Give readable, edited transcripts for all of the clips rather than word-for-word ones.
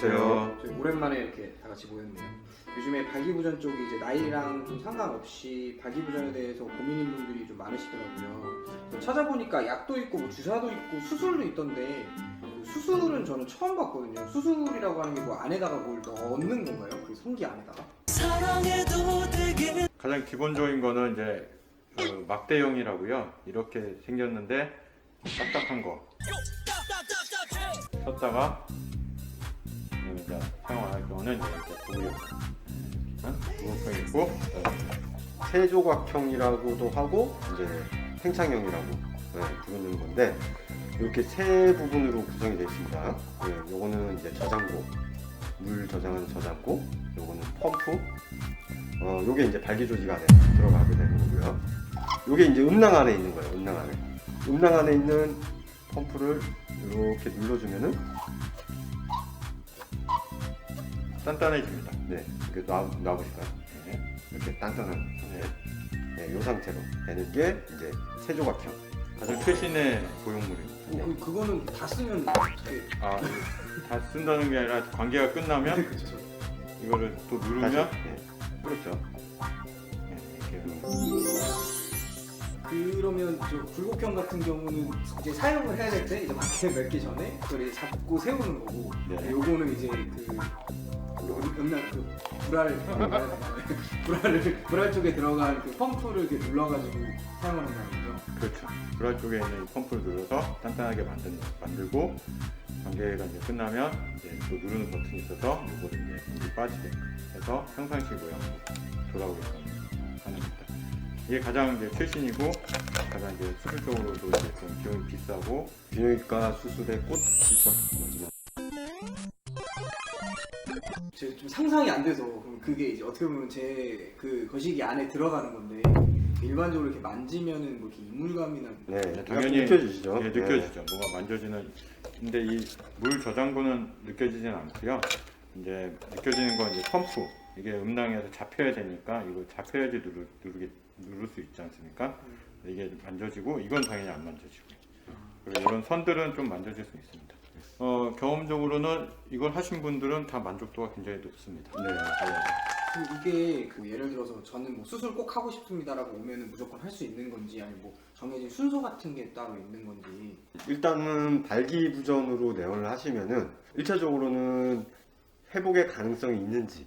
안녕하세요. 저희 오랜만에 이렇게 다 같이 모였네요. 요즘에 발기부전 쪽이 이제 나이랑 좀 상관없이 발기부전에 대해서 고민인 분들이 좀 많으시더라고요. 찾아보니까 약도 있고 뭐 주사도 있고 수술도 있던데 수술은 저는 처음 봤거든요. 수술이라고 하는 게 뭐 안에다가 뭘 넣는 건가요? 그 성기 안에다가? 가장 기본적인 거는 이제 막대형이라고요. 이렇게 생겼는데 딱딱한 거 쳤다가 이제 사용할 경우는 이제 부분형 있고 세조각형이라고도 하고 이제 팽창형이라고 부르는 건데 이렇게 세 부분으로 구성이 되어 있습니다. 요거는 이제 저장고, 물 저장하는 저장고, 요거는 펌프, 요게 이제 발기조직 안에 들어가게 되는 거고요. 요게 이제 음낭 안에 있는 거예요. 음낭 안에. 음낭 안에 있는 펌프를 이렇게 눌러주면은 단단해집니다. 네, 이렇게 놔보실까요? 네, 이렇게 단단한 요 상태로 되는 게 이제 세조각형. 가장 최신의 고용물입니다. 네. 그거는 다 쓰면 어떻게? 다 쓴다는 게 아니라 관계가 끝나면 그렇죠. 이거를 또 누르면 다시, 그렇죠. 이렇게 그러면 저 굴곡형 같은 경우는 이제 사용을 해야 될 때 이제 막히는 몇 개 전에 그걸 이제 잡고 세우는 거고, 네. 요거는 이제 불알 쪽에 들어간 그 펌프를 이렇게 눌러가지고 사용을 한다는 거죠. 그렇죠. 브라 쪽에 있는 이 펌프를 눌러서 단단하게 만들고 관계가 이제 끝나면 이제 또 누르는 버튼이 있어서 이거를 이제 물이 빠지게 해서 평상시 모양으로 돌아오게끔 하는 겁니다. 이게 가장 이제 최신이고 가장 이제 수술적으로도 이제 좀 비용이 비싸고 비뇨기과 수술의 꽃이죠. 마지막. 제가 좀 상상이 안 돼서 그럼 그게 이제 어떻게 보면 제 그 거시기 안에 들어가는 건데 일반적으로 이렇게 만지면은 뭐 이렇게 이물감이나 네, 당연히 느껴지시죠? 예, 느껴지죠. 뭔가 만져지는. 근데 이 물 저장고는 느껴지진 않고요. 이제 느껴지는 건 이제 펌프. 이게 음낭에서 잡혀야 되니까 이거 잡혀야지 누를 수 있지 않습니까? 이게 만져지고 이건 당연히 안 만져지고. 그리고 이런 선들은 좀 만져질 수 있습니다. 경험적으로는 이걸 하신 분들은 다 만족도가 굉장히 높습니다. 네. 이게 그 예를 들어서 저는 뭐 수술 꼭 하고 싶습니다라고 오면은 무조건 할 수 있는 건지 아니면 뭐 정해진 순서 같은 게 따로 있는 건지. 일단은 발기부전으로 내원을 하시면은 1차적으로는 회복의 가능성이 있는지,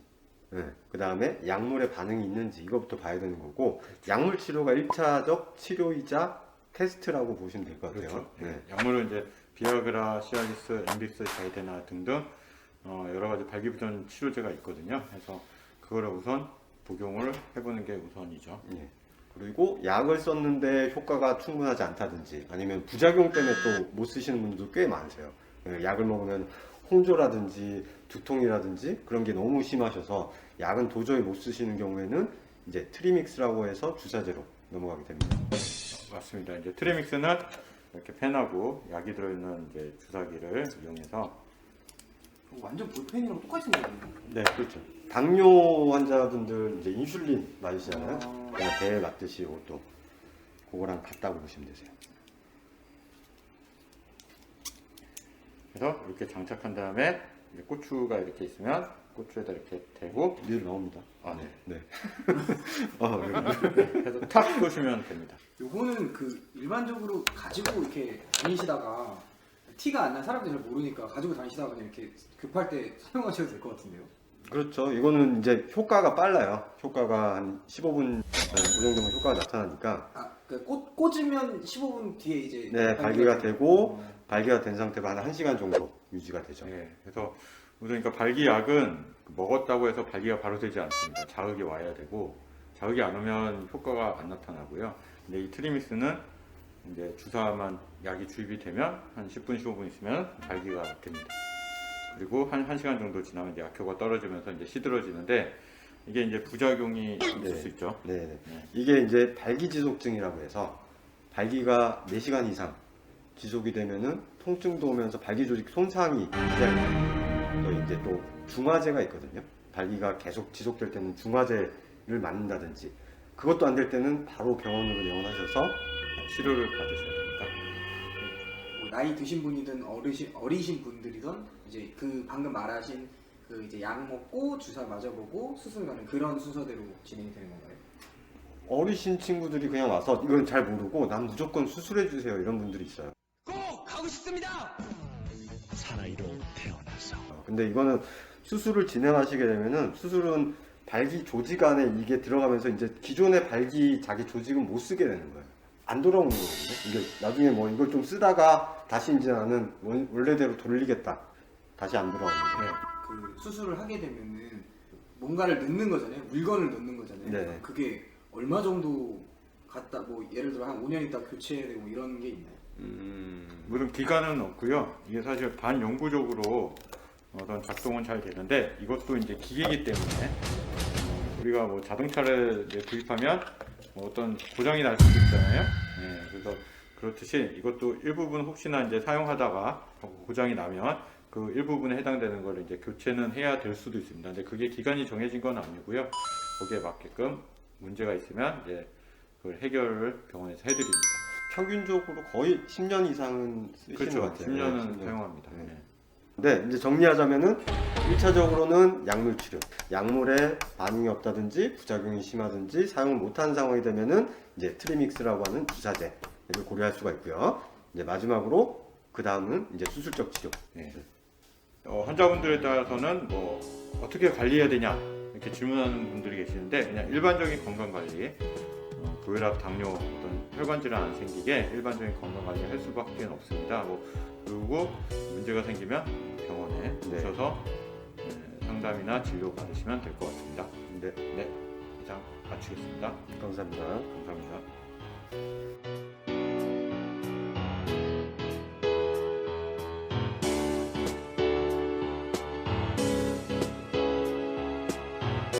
그 다음에 약물의 반응이 있는지 이것부터 봐야 되는 거고, 약물 치료가 1차적 치료이자 테스트라고 보시면 될 것 같아요. 그렇죠. 네. 약물은 이제 비아그라, 시알리스, 엠빅스, 자이데나 등등 여러 가지 발기부전 치료제가 있거든요. 그래서 그거를 우선 복용을 해보는 게 우선이죠. 예. 그리고 약을 썼는데 효과가 충분하지 않다든지 아니면 부작용 때문에 또 못 쓰시는 분들도 꽤 많으세요. 약을 먹으면 홍조라든지 두통이라든지 그런 게 너무 심하셔서 약은 도저히 못 쓰시는 경우에는 이제 트리믹스라고 해서 주사제로 넘어가게 됩니다. 맞습니다. 이제 트리믹스는 이렇게 펜하고 약이 들어있는 이제 주사기를 이용해서 완전 볼펜이랑 똑같이 생겼네요. 네, 그렇죠. 당뇨 환자분들 이제 인슐린 맞으시잖아요. 그냥 배에 맞듯이 이것도 그거랑 같다고 보시면 되세요. 그래서 이렇게 장착한 다음에 이제 고추가 이렇게 있으면 고추에다 이렇게 대고 늘 나옵니다. 네. 네. 해서 탁 쏘시면 됩니다. 요거는 그 일반적으로 가지고 이렇게 다니시다가 티가 안 난 사람들이 잘 모르니까 가지고 다니시다가 그냥 이렇게 급할 때 사용하셔도 될 것 같은데요. 그렇죠. 이거는 이제 효과가 빨라요. 효과가 한 15분 그 정도면 효과가 나타나니까 꽂으면 15분 뒤에 이제 네, 발기가 되고 발기가 된 상태가 한 1시간 정도 유지가 되죠. 그래서 우선 그러니까 발기약은 먹었다고 해서 발기가 바로 되지 않습니다. 자극이 와야 되고 자극이 안 오면 효과가 안 나타나고요. 근데 이 트리믹스는 이제 주사만 약이 주입이 되면 한 10분, 15분 있으면 발기가 됩니다. 그리고 한 1시간 정도 지나면 이제 약효가 떨어지면서 이제 시들어지는데 이게 이제 부작용이 있을 수 있죠. 네. 이게 이제 발기지속증이라고 해서 발기가 4시간 이상 지속이 되면은 통증도 오면서 발기조직 손상이 굉장히 또 이제 또 중화제가 있거든요. 발기가 계속 지속될 때는 중화제를 맞는다든지 그것도 안 될 때는 바로 병원으로 내원하셔서 치료를 받으셔야 됩니다. 나이 드신 분이든 어리신 분들이든 이제 그 방금 말하신 그 이제 약 먹고 주사 맞아보고 수술 가는 그런 순서대로 진행이 되는 건가요? 어리신 친구들이 그냥 와서 이건 잘 모르고 난 무조건 수술해 주세요 이런 분들이 있어요. 꼭 가고 싶습니다. 사나이로 태어나서 근데 이거는 수술을 진행하시게 되면은 수술은 발기 조직 안에 이게 들어가면서 이제 기존의 발기 자기 조직은 못 쓰게 되는 거예요. 안 돌아오는 거거든요. 이게 나중에 뭐 이걸 좀 쓰다가 다시 이제 나는 원래대로 돌리겠다. 다시 안 돌아오는 거예요. 그 수술을 하게 되면은 뭔가를 넣는 거잖아요. 물건을 넣는 거잖아요. 네. 그게 얼마 정도 갔다 뭐 예를 들어 한 5년 있다 교체되고 이런 게 있나요? 무슨 기간은 없고요. 이게 사실 반영구적으로 어떤 작동은 잘 되는데 이것도 이제 기계이기 때문에 우리가 뭐 자동차를 이제 구입하면 뭐 어떤 고장이 날 수도 있잖아요. 예, 그래서 그렇듯이 이것도 일부분 혹시나 이제 사용하다가 고장이 나면 그 일부분에 해당되는 걸 이제 교체는 해야 될 수도 있습니다. 근데 그게 기간이 정해진 건 아니고요. 거기에 맞게끔 문제가 있으면 이제 그걸 해결을 병원에서 해드립니다. 평균적으로 거의 10년 이상은 쓰시는 그렇죠. 것 같아요. 10년은 10년. 사용합니다. 네. 예. 네, 이제 정리하자면은 1차적으로는 약물 치료. 약물에 반응이 없다든지 부작용이 심하든지 사용을 못하는 상황이 되면은 이제 트리믹스라고 하는 주사제를 고려할 수가 있고요. 이제 마지막으로 그 다음은 이제 수술적 치료. 예. 환자분들에 따라서는 뭐 어떻게 관리해야 되냐 이렇게 질문하는 분들이 계시는데 그냥 일반적인 건강 관리, 고혈압, 당뇨, 어떤 혈관 질환 안 생기게 일반적인 건강 관리 할 수밖에 없습니다. 그리고 문제가 생기면 병원에 오셔서 상담이나 진료 받으시면 될 것 같습니다. 네, 네, 이상 마치겠습니다. 감사합니다. 감사합니다.